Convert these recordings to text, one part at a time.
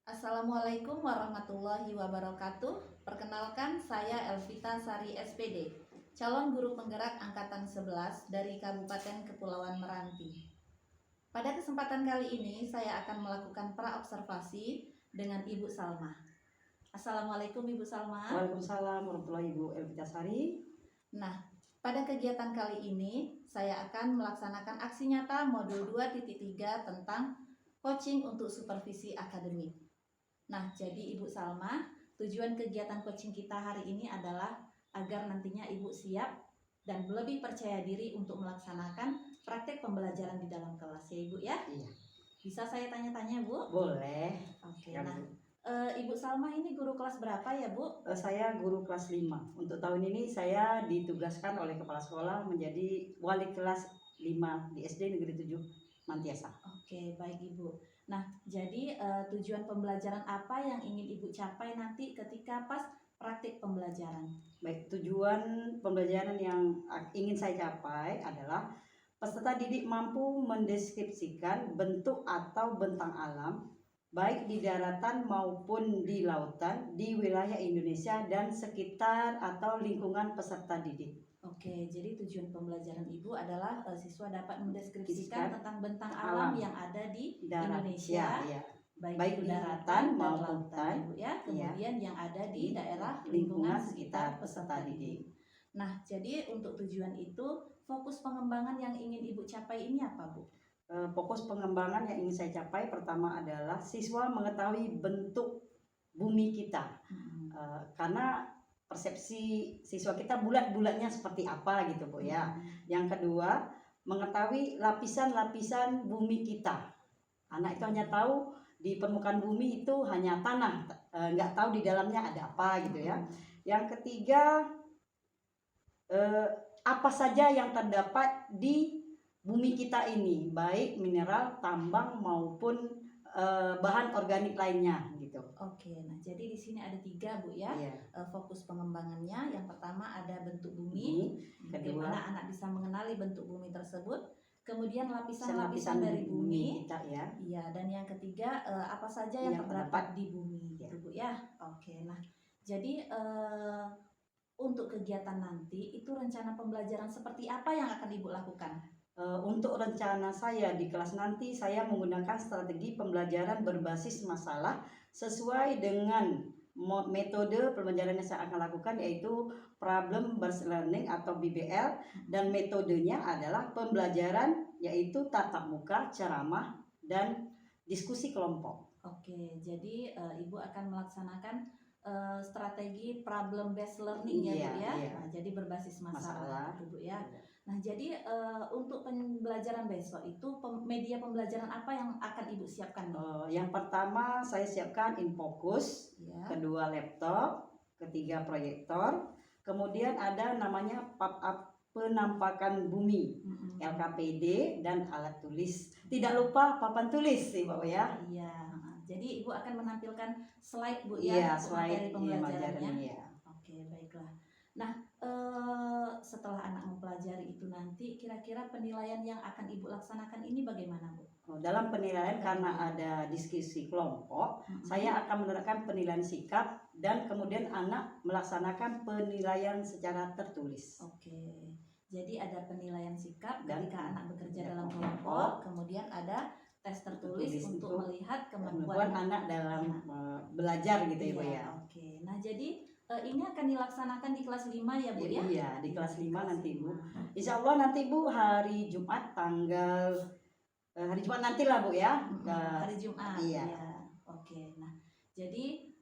Assalamualaikum warahmatullahi wabarakatuh. Perkenalkan, saya Elvita Sari SPD, calon guru penggerak angkatan 11 dari Kabupaten Kepulauan Meranti. Pada kesempatan kali ini saya akan melakukan praobservasi dengan Ibu Salma. Assalamualaikum Ibu Salma. Waalaikumsalam warahmatullahi Ibu Elvita Sari. Nah, pada kegiatan kali ini saya akan melaksanakan aksi nyata modul 2.3 tentang coaching untuk supervisi akademik. Nah, jadi Ibu Salma, tujuan kegiatan coaching kita hari ini adalah agar nantinya Ibu siap dan lebih percaya diri untuk melaksanakan praktek pembelajaran di dalam kelas ya Ibu ya. Iya. Bisa saya tanya-tanya Bu? Boleh. Oke, Ya, nah Bu. Ibu Salma ini guru kelas berapa ya Bu? Saya guru kelas 5. Untuk tahun ini saya ditugaskan oleh kepala sekolah menjadi wali kelas 5 di SD Negeri 7 Mantiasa. Oke, baik Ibu. Nah, jadi tujuan pembelajaran apa yang ingin Ibu capai nanti ketika pas praktik pembelajaran? Baik, tujuan pembelajaran yang ingin saya capai adalah peserta didik mampu mendeskripsikan bentuk atau bentang alam baik di daratan maupun di lautan di wilayah Indonesia dan sekitar atau lingkungan peserta didik. Oke, jadi tujuan pembelajaran Ibu adalah siswa dapat mendeskripsikan tentang bentang alam alam yang ada di darat, Indonesia, ya. baik di daratan maupun lautan, Ibu ya. Kemudian yang ada di daerah lingkungan sekitar peserta didik. Nah, jadi untuk tujuan itu fokus pengembangan yang ingin Ibu capai ini apa, Bu? Fokus pengembangan yang ingin saya capai pertama adalah siswa mengetahui bentuk bumi kita. Karena persepsi siswa kita bulat-bulatnya seperti apa gitu Bu ya. Yang kedua, mengetahui lapisan-lapisan bumi kita. Anak itu hanya tahu di permukaan bumi itu hanya tanah, nggak tahu di dalamnya ada apa gitu ya. Yang ketiga, apa saja yang terdapat di bumi kita ini, baik mineral, tambang maupun bahan organik lainnya gitu. Oke, nah jadi di sini ada 3 Bu ya. Iya. Fokus pengembangannya yang pertama ada bentuk bumi, bagaimana anak bisa mengenali bentuk bumi tersebut. Kemudian lapisan-lapisan dari bumi kita ya. Iya, dan yang ketiga apa saja yang terdapat di bumi gitu Bu ya. Oke, nah jadi untuk kegiatan nanti itu rencana pembelajaran seperti apa yang akan Ibu lakukan? Untuk rencana saya di kelas nanti, saya menggunakan strategi pembelajaran berbasis masalah sesuai dengan metode pembelajaran yang saya akan lakukan, yaitu problem based learning atau BBL, dan metodenya adalah pembelajaran yaitu tatap muka, ceramah, dan diskusi kelompok. Oke, jadi Ibu akan melaksanakan strategi problem based learning ya Bu ya. Iya. Nah, jadi berbasis masalah Bu ya. Nah, jadi untuk pembelajaran besok itu media pembelajaran apa yang akan Ibu siapkan nih? Yang pertama saya siapkan InFocus, kedua laptop, ketiga proyektor, kemudian ada namanya pop-up penampakan bumi, LKPD, dan alat tulis. Tidak lupa papan tulis sih Bapak ya. Iya, jadi Ibu akan menampilkan slide Bu ya, untuk materi pembelajarannya. Iya. Oke, baiklah. Nah, setelah anak mempelajari itu nanti kira-kira penilaian yang akan Ibu laksanakan ini bagaimana Bu? Dalam penilaian karena ada diskusi kelompok, saya akan menerapkan penilaian sikap dan kemudian anak melaksanakan penilaian secara tertulis. Oke, jadi ada penilaian sikap ketika anak bekerja dalam kelompok, kemudian ada tes tertulis untuk melihat kemampuan anak dalam belajar gitu ya Bu ya. Oke, nah jadi ini akan dilaksanakan di kelas 5 ya Bu ya? Iya, di kelas 5 nanti Bu. Insya Allah nanti Bu hari Jumat hari Jumat nanti lah Bu ya. Hari Jumat. Iya. Ya. Oke, nah jadi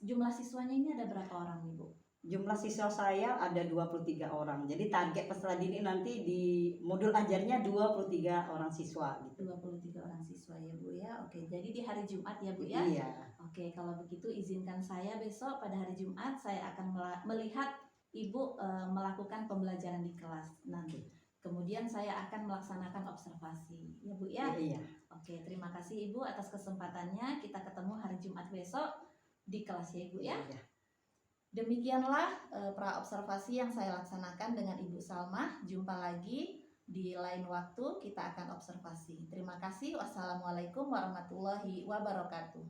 jumlah siswanya ini ada berapa orang nih Bu? Jumlah siswa saya ada 23 orang. Jadi target peserta didik nanti di modul ajarnya 23 orang siswa gitu. 23 orang siswa ya Bu ya. Oke, jadi di hari Jumat ya Bu ya? Iya. Oke, kalau begitu izinkan saya besok pada hari Jumat saya akan melihat Ibu melakukan pembelajaran di kelas nanti. Kemudian saya akan melaksanakan observasi. Ya Bu ya? Iya. Oke, terima kasih Ibu atas kesempatannya. Kita ketemu hari Jumat besok di kelas ya Ibu ya. Iya. Demikianlah praobservasi yang saya laksanakan dengan Ibu Salma. Jumpa lagi di lain waktu kita akan observasi. Terima kasih. Wassalamualaikum warahmatullahi wabarakatuh.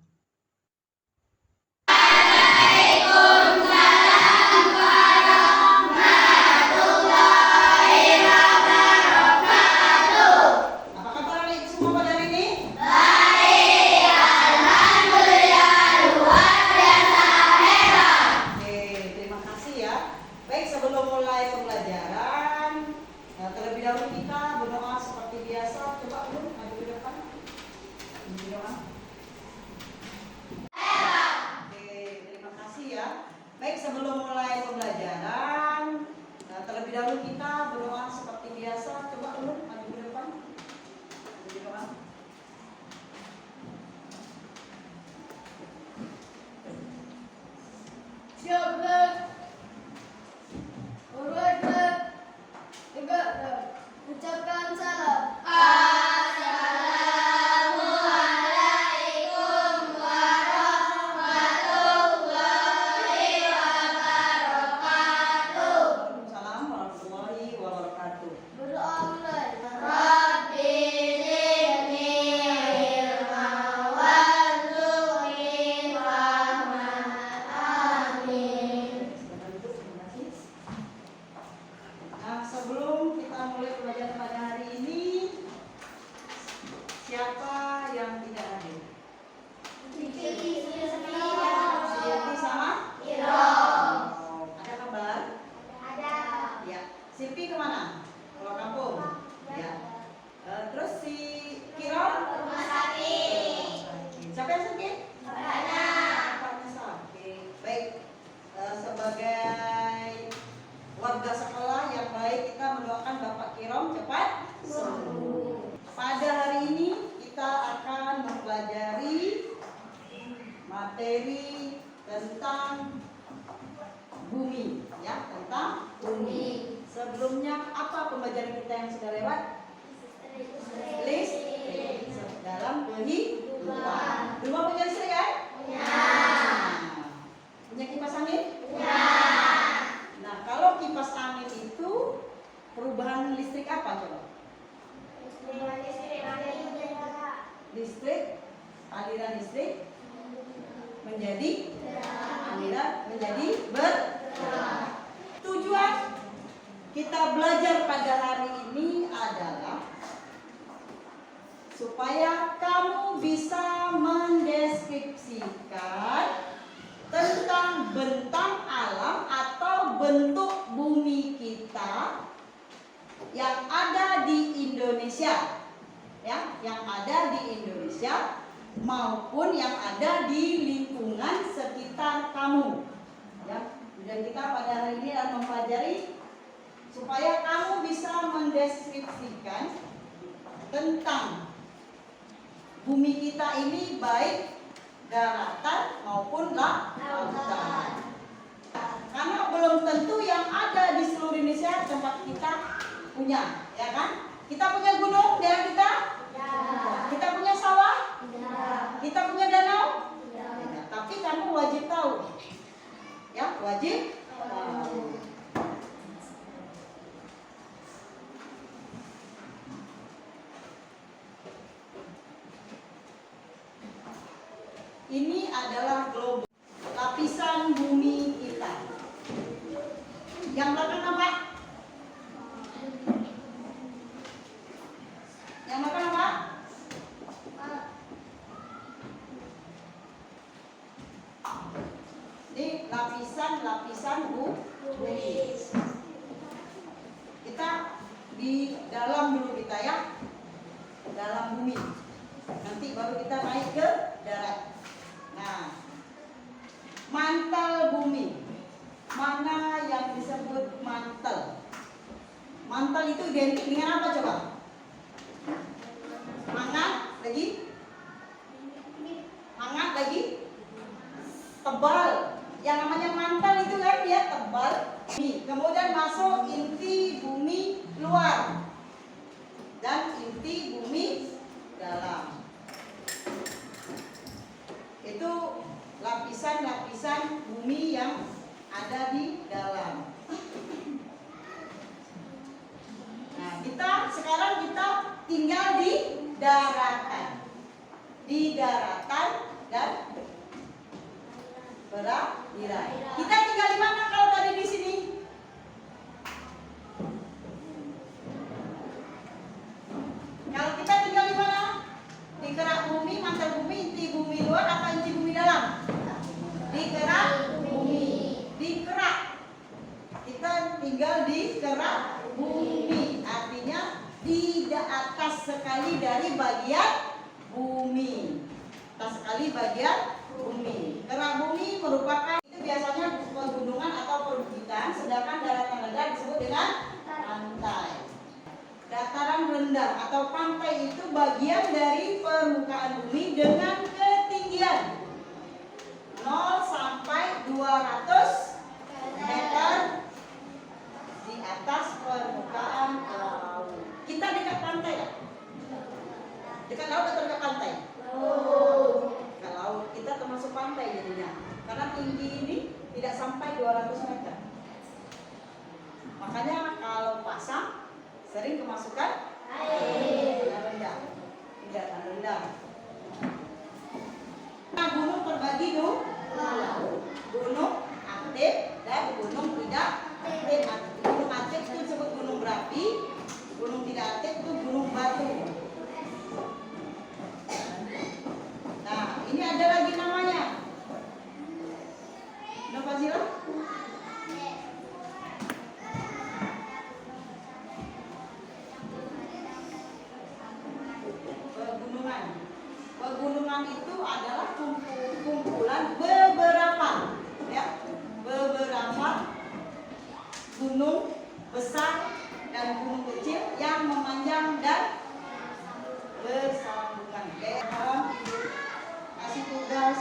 materi tentang bumi, ya, tentang bumi. Sebelumnya apa pembelajaran kita yang sudah lewat? Listrik dalam kehidupan. Rumah punya listrik kan? Punya kipas angin? Nah, kalau kipas angin itu perubahan listrik apa coba? Listrik, aliran listrik menjadi aliran menjadi bergerak. Tujuan kita belajar pada hari ini adalah supaya kamu bisa mendeskripsikan tentang bentang alam atau bentuk bumi kita yang ada di Indonesia, ya, yang ada di Indonesia maupun yang ada di lingkungan sekitar kamu, ya. Dan kita pada hari ini akan mempelajari supaya kamu bisa mendeskripsikan tentang bumi kita ini baik daratan maupun lautan. Karena belum tentu yang ada di seluruh Indonesia tempat kita punya, ya kan? Kita punya gunung daerah kita? Kita punya sawah? Kita punya danau? Tapi kamu wajib tahu, ya, wajib tahu. Ini adalah globus, lapisan bumi kita. Yang belakang apa? Yang belakang apa? Ini lapisan bumi. Kita di dalam dulu kita, ya, dalam bumi. Nanti baru kita naik ke darat. Nah, mantel bumi. Mana yang disebut mantel? Mantel itu identik dengan apa coba? Hangat lagi? Hangat lagi? Tebal. Yang namanya mantel itu kan dia tebal. Kemudian masuk inti bumi luar dan inti bumi dalam. Itu lapisan-lapisan bumi yang ada di dalam. Nah, sekarang kita tinggal di daratan. Di daratan dan perairan. Kita tinggal di mana kalau tadi di sini? Kalau kita tinggal di mana? Di kerak bumi, mantel bumi, inti bumi luar apa inti bumi dalam? Di kerak bumi. Di kerak. Kita tinggal di kerak bumi. Artinya di atas sekali dari bagian bumi. Atas sekali bagian bumi. Kerak bumi merupakan itu biasanya pegunungan atau perbukitan, sedangkan daratan rendah disebut dengan pantai. Dataran rendah atau pantai itu bagian dari permukaan bumi dengan ketinggian 0 sampai 200 meter di atas permukaan laut. Kita dekat pantai ya? Dekat laut atau dekat pantai? Dekat laut. Kita termasuk pantai jadinya. Karena tinggi ini tidak sampai 200 meter. Makanya kalau pasang sering kemasukan air. Rendah. Tidak rendah. Nah, gunung terbagi dua. Gunung aktif dan gunung tidak aktif. Gunung aktif itu disebut gunung berapi. Gunung tidak aktif itu gunung batu. Nah, ini ada lagi namanya. Nama Zila? Pegunungan itu adalah kumpulan beberapa gunung besar dan gunung kecil yang memanjang dan bersambungan. Kasih tugas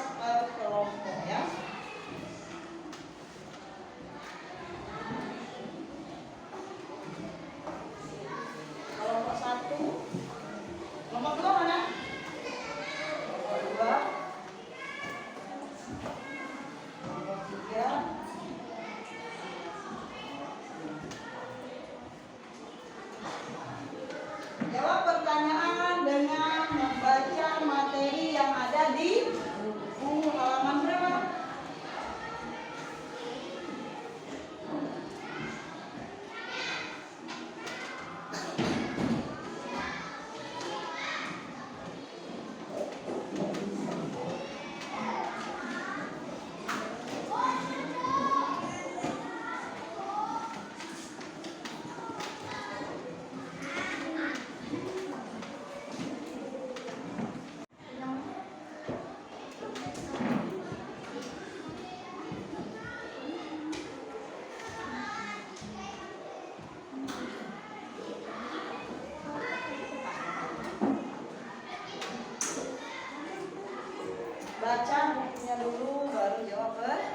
Baca bukunya dulu baru jawab pertanyaan.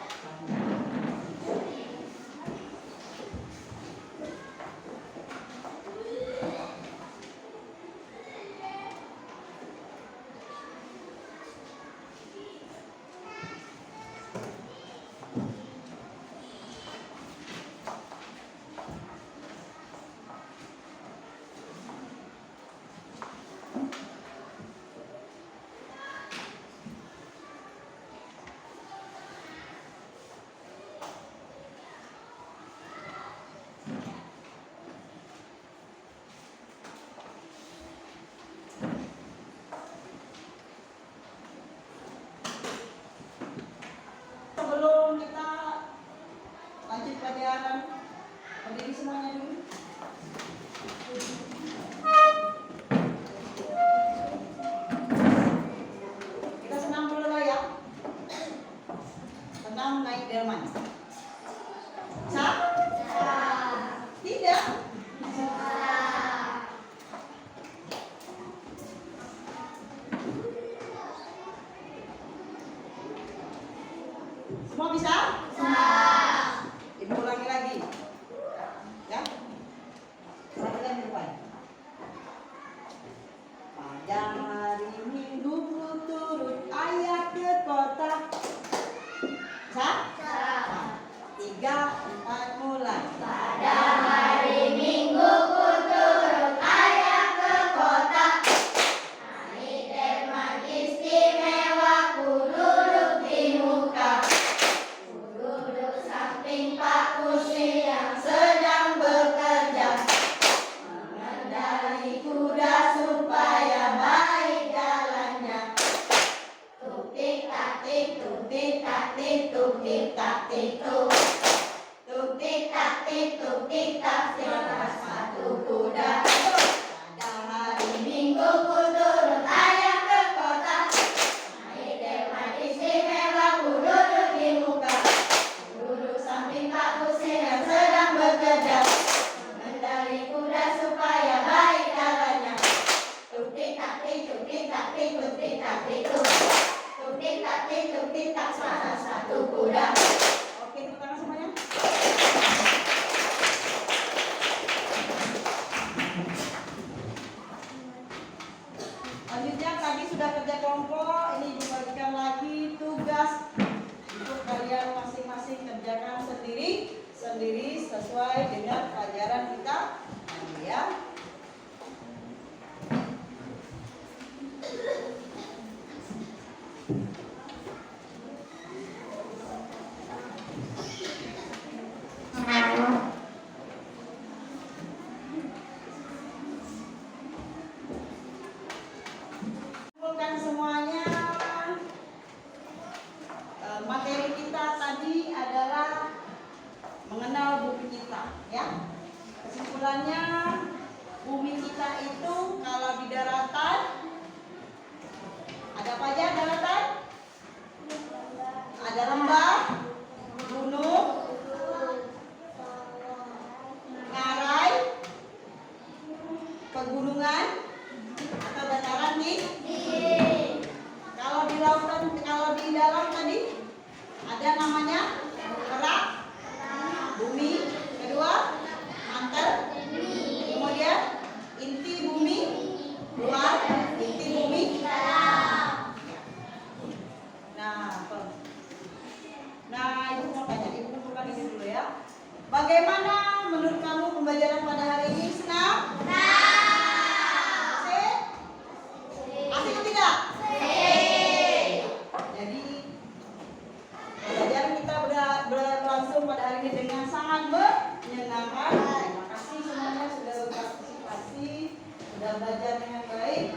Sebelum kita lanjut pelajaran, berdiri semuanya dulu. Kita senam dulu lah ya. Senam naik delman. Sah? Tidak? Semua bisa? Ibu ulangi lagi. Ya? Saya yang depan. Pada hari Minggu ku turut ayah ke kota. Sah? 3, 4 mulai. Pada hari Minggu ku turut ayah ke kota. Naik delman istimewa, ku duduk di muka. Ku duduk samping Pak Kusi yang sedang bekerja, mengendarai kuda supaya baik jalannya. Tuk tik tak tik, tuk tik tak tik, tuk tik tak tik tuk. Tuk tik tak tik, tuk tik tak tik, sepatu kuda. Pada hari Minggu ku turut ayah ke kota. Naik delman istimewa, ku duduk di muka. Ku duduk samping Pak Kusi yang sedang bekerja, mengendarai kuda supaya baik jalannya. Tuk tik tak tik, tuk tik tak tik, tuk tik tak tik tuk. Tuk tik tak tik, tuk tik tak, sepatu kuda. Oke, tepuk tangan semuanya. Selanjutnya tadi sudah kerja kelompok, ini dibagikan lagi tugas untuk kalian masing-masing kerjakan sendiri sesuai dengan pelajaran kita nanti ya. Kumpulkan semuanya. Materi kita tadi adalah mengenal bumi kita, ya. Kesimpulannya, bumi kita itu kalau di daratan ada apa aja daratan? Ada lembah, gunung, ngarai, pegunungan atau dataran tinggi. Kalau di lautan, kalau di dalam tadi ada namanya kerak, bumi, kedua mantel, kemudian inti bumi, luar, inti bumi. Nah, ibu mau tanya, ibu kumpulkan ini dulu ya. Bagaimana menurut kamu pembelajaran pada hari ini? Senang? Asik? Asik atau tidak? Jadi pelajaran kita berlangsung pada hari ini dengan sangat menyenangkan. Terima kasih semuanya sudah berpartisipasi, sudah belajar dengan baik.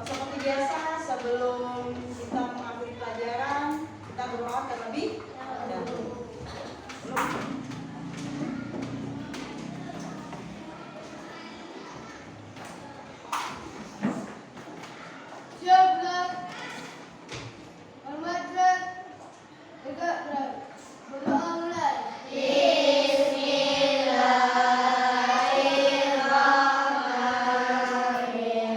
Seperti biasa sebelum kita mengakhiri pelajaran kita berdoa terlebih dahulu. Bismillahirrahmanirrahim.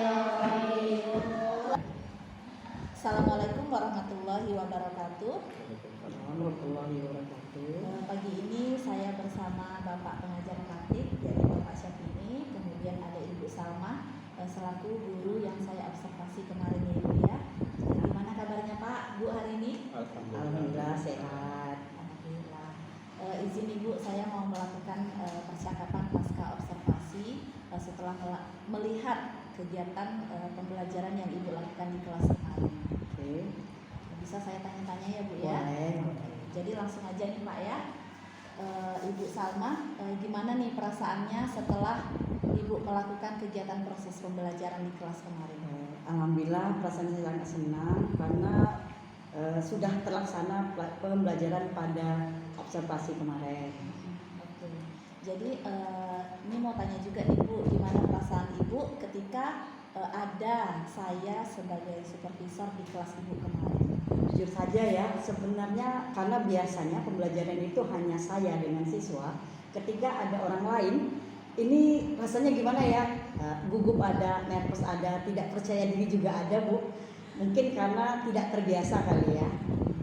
Warahmatullahi wabarakatuh. Pagi ini saya bersama Bapak pengajar praktik, yaitu Bapak Syafi'i, kemudian ada Ibu Salma selaku guru yang saya observasi kemarin ya Ibu ya. Gimana kabarnya Pak, Bu hari ini? Alhamdulillah sehat. Alhamdulillah. Izin Ibu, saya mau melakukan percakapan pasca observasi setelah melihat kegiatan pembelajaran yang Ibu lakukan di kelas kemarin. Oke. Bisa saya tanya-tanya ya Bu ya? Boleh. Jadi langsung aja nih Pak ya. Ibu Salma, gimana nih perasaannya setelah Ibu melakukan kegiatan proses pembelajaran di kelas kemarin? Alhamdulillah perasaan saya sangat senang karena sudah terlaksana pembelajaran pada observasi kemarin. Oke. Jadi ini mau tanya juga nih Bu, gimana perasaan Ibu ketika ada saya sebagai supervisor di kelas Ibu kemarin? Jujur saja ya, sebenarnya karena biasanya pembelajaran itu hanya saya dengan siswa. Ketika ada orang lain, ini rasanya gimana ya? Gugup ada, nervous ada, tidak percaya diri juga ada Bu. Mungkin karena tidak terbiasa kali ya.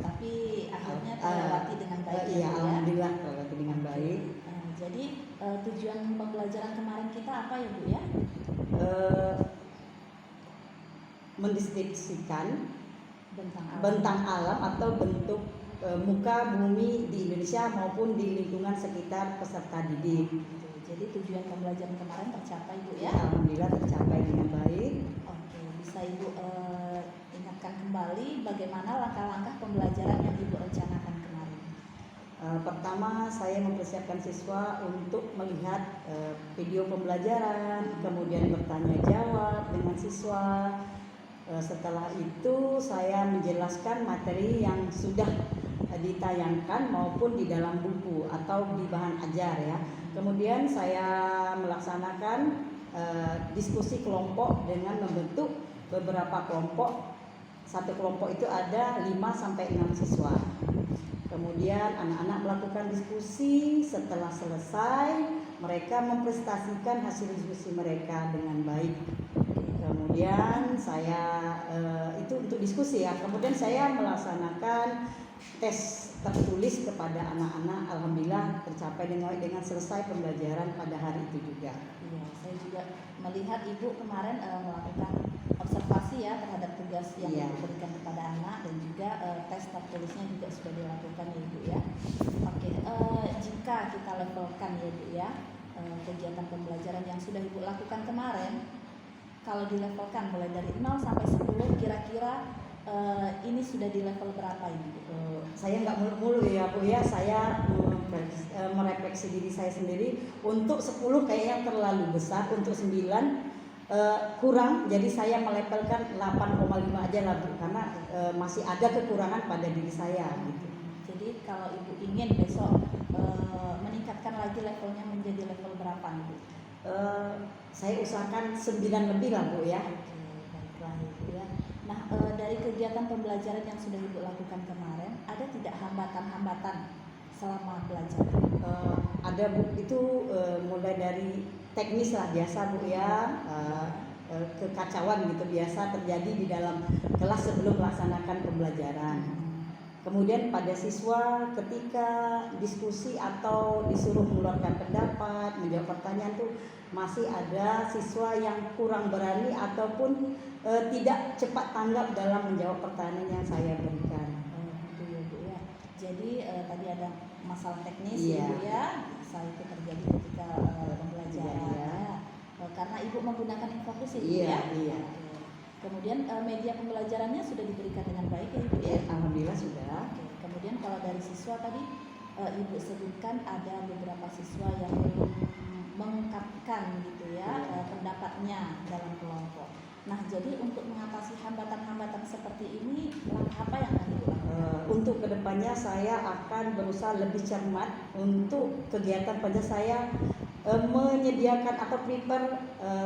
Tapi akhirnya terlewati dengan baik Iya, ya Bu ya? alhamdulillah terlewati dengan baik. Jadi tujuan pembelajaran kemarin kita apa ya Bu ya? Mendeskripsikan Bentang alam. bentang alam atau bentuk muka bumi di Indonesia maupun di lingkungan sekitar peserta didik. Jadi tujuan pembelajaran kemarin tercapai Bu ya? Alhamdulillah tercapai dengan baik. Oke, bisa Ibu ingatkan kembali bagaimana langkah-langkah pembelajaran yang Ibu rencanakan kemarin? Pertama saya mempersiapkan siswa untuk melihat video pembelajaran, kemudian bertanya jawab dengan siswa. Setelah itu saya menjelaskan materi yang sudah ditayangkan maupun di dalam buku atau di bahan ajar ya. Kemudian saya melaksanakan diskusi kelompok dengan membentuk beberapa kelompok. Satu kelompok itu ada 5 sampai 6 siswa. Kemudian anak-anak melakukan diskusi, setelah selesai mereka mempresentasikan hasil diskusi mereka dengan baik. Kemudian saya itu untuk diskusi ya. Kemudian saya melaksanakan tes tertulis kepada anak-anak. Alhamdulillah tercapai dengan selesai pembelajaran pada hari itu juga. Iya, saya juga melihat Ibu kemarin melakukan observasi ya terhadap tugas yang Iya. Ibu berikan kepada anak dan juga tes tertulisnya juga sudah dilakukan ya Ibu ya. Oke, jika kita levelkan ya Ibu ya kegiatan pembelajaran yang sudah Ibu lakukan kemarin, kalau dilevelkan mulai dari 0 sampai 10 kira-kira ini sudah di level berapa ini Bu? Saya nggak mulu-mulu ya Bu ya, saya merefleksi diri saya sendiri. Untuk 10 kayaknya terlalu besar, untuk 9 kurang, jadi saya melepelkan 8,5 aja lah Bu, karena masih ada kekurangan pada diri saya gitu. Jadi kalau Ibu ingin besok meningkatkan lagi levelnya menjadi level berapa nih Bu? Saya usahakan 9 lebih lah Bu ya. Oke, baiklah Ibu ya. Nah, dari kegiatan pembelajaran yang sudah Ibu lakukan kemarin, ada tidak hambatan-hambatan selama belajar? Ada Bu, itu mulai dari teknis lah biasa Bu ya, kekacauan gitu biasa terjadi di dalam kelas sebelum melaksanakan pembelajaran. Kemudian pada siswa ketika diskusi atau disuruh mengeluarkan pendapat, menjawab pertanyaan tuh masih ada siswa yang kurang berani ataupun tidak cepat tanggap dalam menjawab pertanyaan yang saya berikan. Gitu ya Bu ya. Jadi tadi ada masalah teknis Iya. Ibu ya, bisa itu terjadi ketika pembelajaran Iya. ya. Karena Ibu menggunakan infokus ya Ibu Iya, ya. iya. Oke. Kemudian media pembelajarannya sudah diberikan dengan baik ya Ibu ya. Alhamdulillah sudah. Oke. Kemudian kalau dari siswa tadi Ibu sebutkan ada beberapa siswa yang belum mengungkapkan gitu ya pendapatnya dalam kelompok. Nah, jadi untuk mengatasi hambatan-hambatan seperti ini, langkah apa yang akan Ibu lakukan? Untuk kedepannya saya akan berusaha lebih cermat untuk kegiatan pelajaran saya menyediakan atau prepare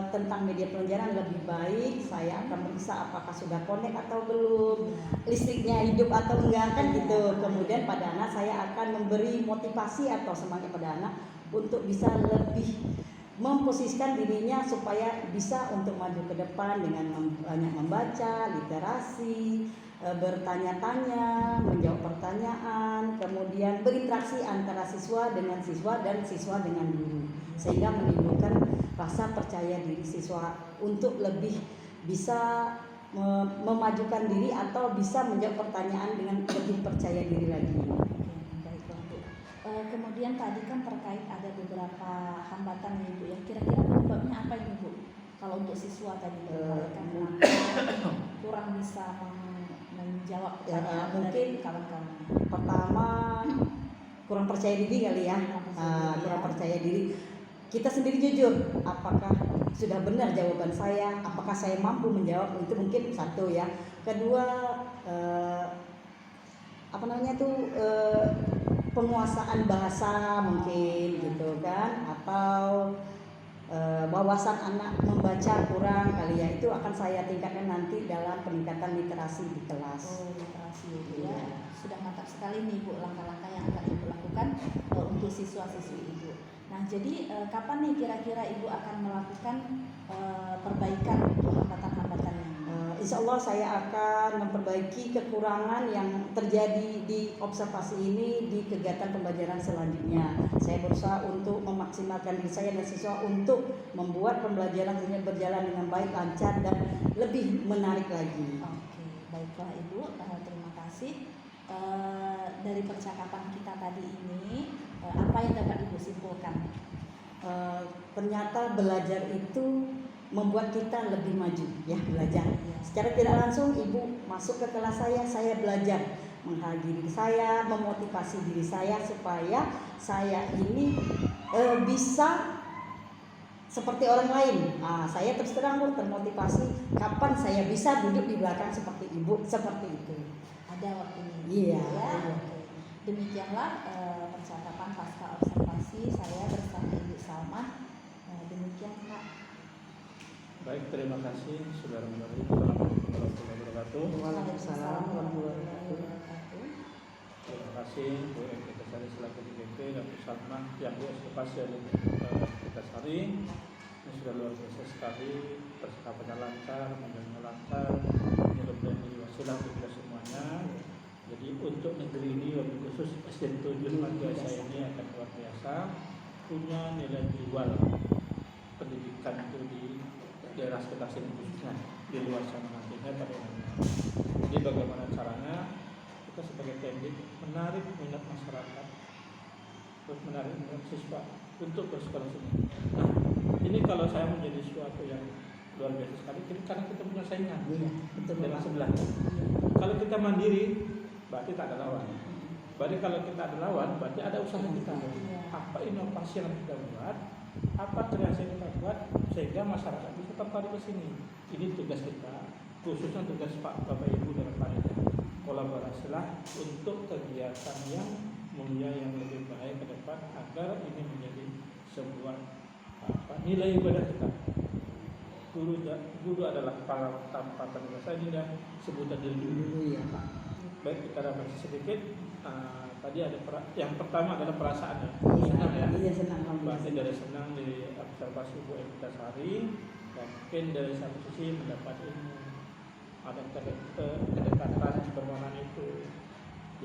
tentang media pelajaran lebih baik. Saya akan meriksa apakah sudah connect atau belum, listriknya hidup atau enggak kan gitu. Kemudian pada anak saya akan memberi motivasi atau semangat pada anak untuk bisa lebih memposisikan dirinya supaya bisa untuk maju ke depan dengan banyak membaca, literasi, bertanya-tanya, menjawab pertanyaan, kemudian berinteraksi antara siswa dengan siswa dan siswa dengan guru, sehingga menimbulkan rasa percaya diri siswa untuk lebih bisa memajukan diri atau bisa menjawab pertanyaan dengan lebih percaya diri lagi. Baiklah Bu. Kemudian tadi kan terkait ada beberapa hambatan ya Bu ya. Kira-kira penyebabnya apa ini Bu? Kalau untuk siswa tadi kan kenapa kurang bisa menjawab pertanyaan mungkin dari kawan-kawan. Pertama kurang percaya diri kali ya. Kurang percaya diri. Kita sendiri jujur, apakah sudah benar jawaban saya, apakah saya mampu menjawab, itu mungkin satu ya. Kedua, penguasaan bahasa mungkin gitu kan, atau wawasan anak membaca kurang kali ya. Itu akan saya tingkatkan nanti dalam peningkatan literasi di kelas. Literasi itu ya. Sudah mantap sekali nih Bu langkah-langkah yang akan Ibu lakukan untuk siswa-siswi Ibu. Nah, jadi kapan nih kira-kira Ibu akan melakukan perbaikan untuk hambatan-hambatan yang Insya Allah saya akan memperbaiki kekurangan yang terjadi di observasi ini di kegiatan pembelajaran selanjutnya. Saya berusaha untuk memaksimalkan diri saya dan siswa untuk membuat pembelajaran ini berjalan dengan baik, lancar, dan lebih menarik lagi. Oke, baiklah Ibu, terima kasih. Dari percakapan kita tadi ini, apa yang dapat Ibu simpulkan? Ternyata belajar itu membuat kita lebih maju ya, belajar. Secara tidak langsung Ibu masuk ke kelas saya belajar menghargai diri saya, memotivasi diri saya supaya saya ini bisa seperti orang lain. Saya terus terang Bu termotivasi kapan saya bisa duduk di belakang seperti Ibu, seperti itu. Ada waktunya. Iya. Ya, oke. Demikianlah percakapan pasca observasi saya bersama Ibu Salma. Demikian Kak. Baik, terima kasih saudara-saudari. Assalamualaikum warahmatullahi wabarakatuh. Waalaikumsalam warahmatullahi wabarakatuh. Terima kasih Bu Enkitasari selaku DPP dan Bu Salma yang diobservasi oleh Enkitasari. Ini sudah luar biasa sekali, percakapannya lancar, mendengarnya lancar. Mudah-mudahan jadi wasilah untuk kita semuanya. Jadi untuk negeri ini, wabil khusus SD 7 madrasah ini akan luar biasa, punya nilai jual pendidikan itu di daerah sekitar sini khususnya, di luar sana nantinya pada umumnya. Jadi bagaimana caranya kita sebagai pendidik menarik minat masyarakat, terus menarik minat siswa untuk bersekolah sini. Nah, ini kalau saya menjadi suatu yang luar biasa sekali, karena kita punya saingan dengan sebelah. Kalau kita mandiri, berarti tak ada lawan. Berarti kalau kita ada lawan, berarti ada usaha kita. Apa inovasi yang kita buat, apa kreasi yang kita buat, sehingga masyarakat bisa tertarik ke sini. Ini tugas kita, khususnya tugas Pak Bapak Ibu dan panitia. Kolaborasilah untuk kegiatan yang mulia yang lebih baik ke depan agar ini menjadi sebuah nilai ibadah kita. Guru adalah para tampatan bahasa ini dan sebutan dulu ya Pak. Baik, kita dapat sedikit. Tadi ada yang pertama adalah perasaan ya. Senang ya. Iya senang. Berarti dari senang di observasi Bu Enkitasari, dan mungkin dari satu sisi mendapat ilmu, ada kedekatan permohonan itu.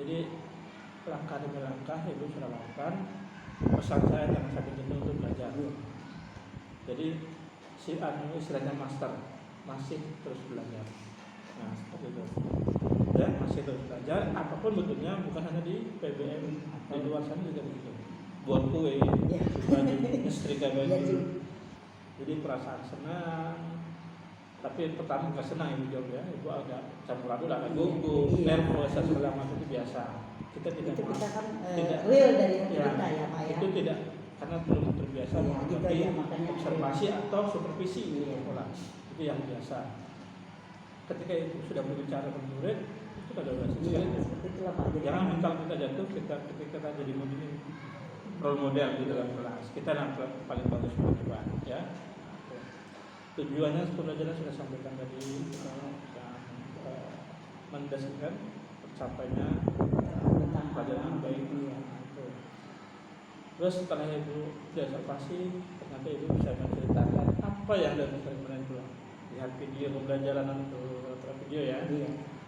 Jadi langkah demi langkah Ibu sudah lakukan. Pesan saya jangan sampai jenuh untuk belajar. Jadi si istilahnya master masih terus belajar. Nah seperti itu. Ya, masih terus belajar, apapun bentuknya, bukan hanya di PBM, di luar sana juga begitu. Buat kue, baju, nyetrika baju. Jadi perasaan senang, tapi pertama nggak senang Ibu jawab ya, Ibu agak campur aduk, agak gugup, nervous, segala macam itu biasa. Kita tidak itu kita kan tidak real dari hati ya, kita ya Pak ya. Itu tidak, karena belum terbiasa menghadapi makanya observasi atau supervisi di sekolah. Itu yang biasa. Ketika itu sudah berbicara dengan murid, itu ada bahasa sekali. Itulah Pak. Jangan mental kita jatuh, ketika kita jadi role model di dalam kelas. Kita yang paling bagus percobaan, ya. Tujuannya pembelajaran sudah sampaikan tadi, mendasarkan tercapainya pelajaran baik. Terus setelah Ibu diobservasi, ternyata Ibu bisa menceritakan apa yang dari eksperimen itu. Lihat video pembelajaran atau video ya.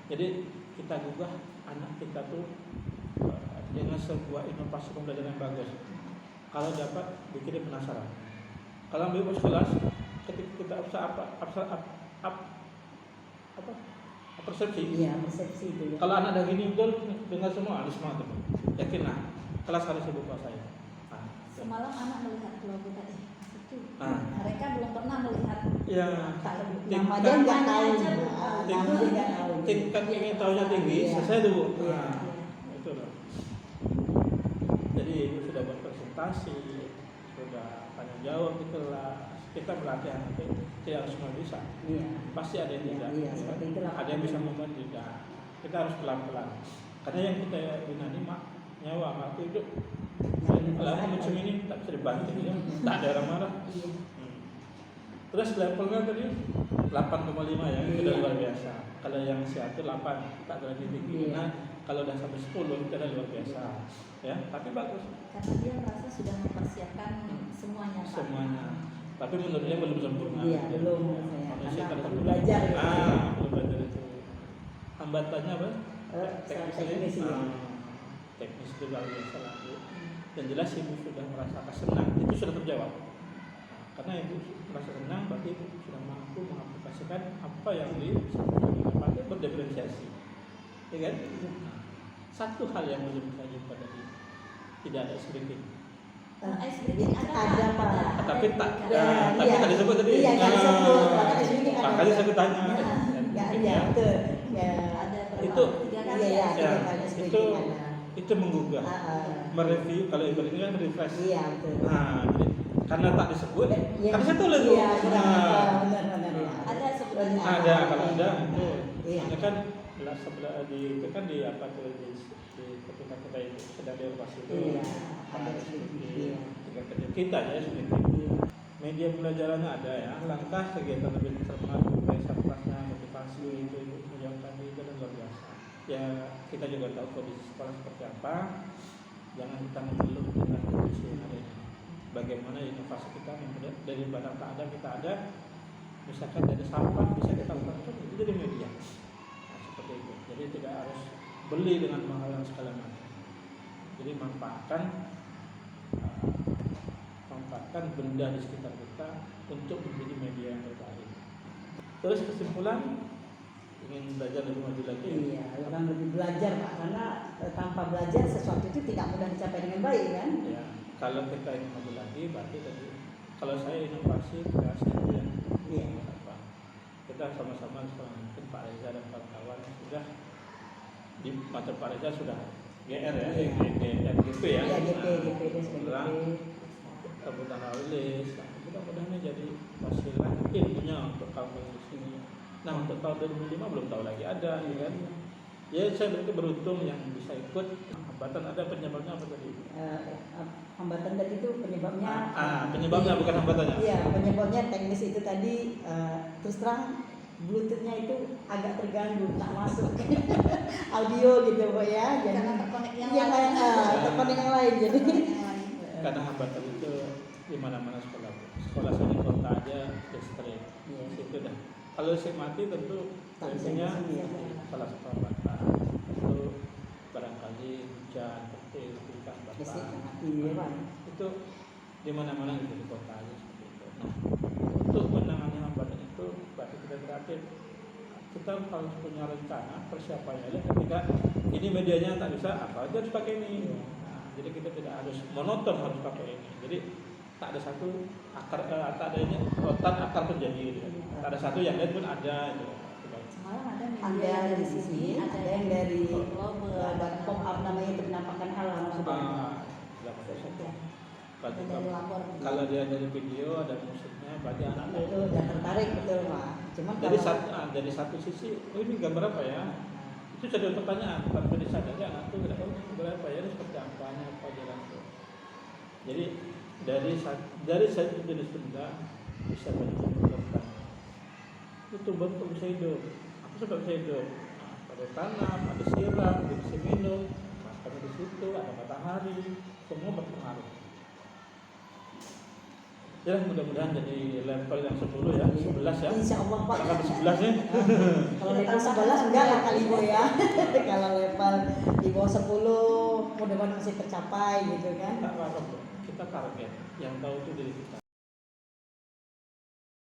Jadi kita gugah anak kita tuh dengan sebuah inovasi pembelajaran yang bagus. Kalau dapat bikin dia penasaran. Kalau ambil kelas, ketika kita persepsi. Iya, persepsi itu ya. Kalau anak dari ini betul dengar semua, harus semangat tuh. Yakinlah, kelas harus ibu kuasai. Nah, Semalam anak melihat kelompok tadi. Itu. Ah. Mereka belum pernah melihat. ya Nama dia nggak tahu. aja, Bu. Nama dia nggak tahu. tingkat ingin tahunya tinggi, Iya. selesai tuh Bu. Iya. Nah, itu loh. Jadi ibu sudah buat presentasi, sudah tanya jawab di kelas. Kita berlatih anak itu tidak semua bisa. Iya. Pasti ada yang tidak. Iya, seperti itulah. Ada yang bisa membuat tidak. Kita harus pelan-pelan. Karena yang kita binani mak nyawa mak itu kalau macam ini tak bisa dibanting ya. Tak ada orang marah. Terus levelnya tadi 8,5 ya, itu udah Iya. luar biasa. Kalau yang siatu 8, tak ada lagi tinggi. Iya. Nah, kalau udah sampai 10 itu udah luar biasa. Ya, tapi bagus Karena dia merasa sudah mempersiapkan semuanya. Pak. semuanya. Tapi menurutnya belum sempurna. Iya, belum. Manusia Karena tetap perlu belajar. belum belajar itu. Hambatannya apa? Teknis ya. Teknis itu luar biasa lah. Bu. Dan jelas ibu sudah merasakan senang, itu sudah terjawab. Karena ibu merasa senang, berarti ibu sudah mampu mengaplikasikan apa yang disampaikan, berarti berdiferensiasi, ya kan? Nah, satu hal yang belum saya jumpa tadi, tidak ada sedikit. Ice breaking Ada, Pak. Tapi tak, Ya, tapi iya. tak disebut tadi. Iya, nggak disebut. Makanya di sini ada. Makanya saya bertanya. Ya, iya, betul. Ya. Ada berapa? Itu- 3 kali. Iya, ya? iya. Ya, itu menggugah, mereview kalau ibarat ini kan refresh. Iya, betul. Nah, jadi karena tak disebut, Iya. karena saya tulis. Iya, Nah, benar. Ada sebenarnya. ada kalau ada itu. Iya. Ini kan sebelah di itu kan di apa tuh di ketika kita itu sedang di operasi itu. Iya, Ada ada sedikit. iya. Tinggal kerja kita ya sedikit. Media pembelajarannya ada ya. Langkah kegiatan lebih terpengaruh baik kelasnya motivasi itu menjawab tadi itu kan luar biasa. Ya kita juga tahu kondisi sekolah seperti apa. Jangan kita mengeluh dengan kondisi yang ada ini. Bagaimana inovasi kita dari barang tak ada kita ada. Misalkan dari sampah bisa kita lakukan itu jadi media. Nah, seperti itu. Jadi tidak harus beli dengan mahal yang segala macam. Jadi manfaatkan benda di sekitar kita untuk menjadi media yang terbaik. Terus kesimpulan ingin belajar lebih maju lagi. Iya, orang lebih belajar Pak, karena tanpa belajar sesuatu itu tidak mudah dicapai dengan baik kan? Ya, kalau kita ingin maju lagi, berarti tadi kalau saya inovasi kreasi itu yang Iya. apa? Kita sama-sama mungkin Pak Reza dan kawan-kawan sudah di macam Pak Reza sudah GR ya, Iya. GP ya. Iya, GP dia sudah Nah, GP. kebutuhan awilis, mudah-mudahan jadi wasilah ilmunya untuk kaum di sini. Nah untuk tahun 2005 belum tahu lagi ada, ya kan? Ya saya berarti beruntung yang bisa ikut. Hambatan ada penyebabnya apa tadi? Hambatan tadi itu penyebabnya. Penyebabnya bukan hambatannya. Iya, penyebabnya teknis itu tadi terus terang Bluetoothnya itu agak terganggu, tak masuk audio gitu Pak ya. Jadi Karena terkonek yang yang lain, terkonek yang lain jadi. Karena hambatan itu di mana-mana sekolah. Sekolah saya di kota aja distrik. Iya. Situ dah. Kalau saya mati tentu Tak bisa tentunya di sini, ya. salah satu hambatan itu barangkali hujan, petir, ikan Listrik bakar. mati ya Pak. Itu di mana-mana gitu di kota aja seperti itu. Nah, untuk menangani hambatan itu berarti kita kreatif. Kita harus punya rencana persiapannya aja ketika ini medianya tak bisa apa aja harus pakai ini. Nah, jadi kita tidak harus monoton harus pakai ini. Jadi tak ada satu akar tak ada ini rotan akar terjadi gitu. Tak ada satu yang lain pun ada gitu. Semalam ada media Ada yang dari sini, ada yang dari global, ada pop up namanya itu penampakan alam sudah. Berarti dari lapor. kalau dia dari video ada musiknya berarti anak-anak Itu udah tertarik betul Pak. Cuma dari satu sisi, oh ini gambar apa ya? Itu jadi pertanyaan, kalau dari sana aja anak tuh tidak tahu berapa ya, ini seperti apanya, apa jalan tuh. Jadi dari satu jenis benda bisa bentuk. Itu bentuk bisa hidup. Apa sebab bisa hidup? Nah, ada tanam, ada siram, ada bisa minum, makan di situ, ada matahari, semua berpengaruh. Ya mudah-mudahan jadi level yang 10 ya, 11 ya. Insya Allah Pak. Kalau 11 ya. Kalau level 11 enggak lah kali Ibu ya. Kalau level di bawah 10 mudah-mudahan masih tercapai gitu kan. Tak apa-apa, kita target. Yang tahu itu diri kita.